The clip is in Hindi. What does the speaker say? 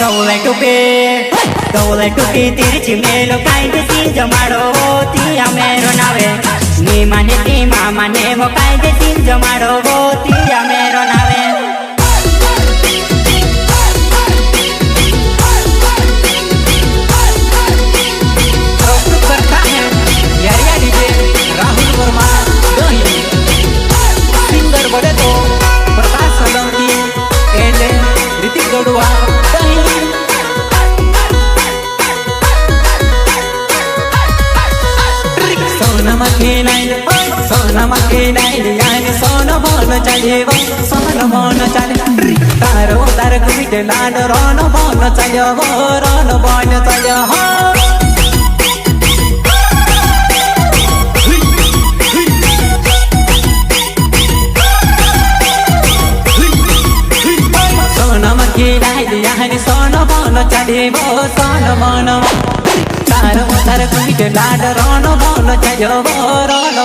गौलाई टुके तिरछी मेलो कायदे तीन जमाड़ो तिया मेरो नावे नी माने ती मामा ने वो कायदे तीन जमाड़ो तिया मेरो नावे प्रस्तुत करता है यारिया डीजे राहुल वर्मा दही सिंगर बोले तो प्रकाश सलौटी एंड ऋतिक गढ़वा दही सोना मखिनाई यानी सोना बोल चाहिए वो सोना बोल चाहिए तारो तार कुछ लाड रोन बोल चाहिए वो रोन बोल चाहिए हो सोना मखिनाई यानी सोना बोल चाहिए वो सोना बोल तारो तार कुछ लाड रोन बोल चाहिए वो रोन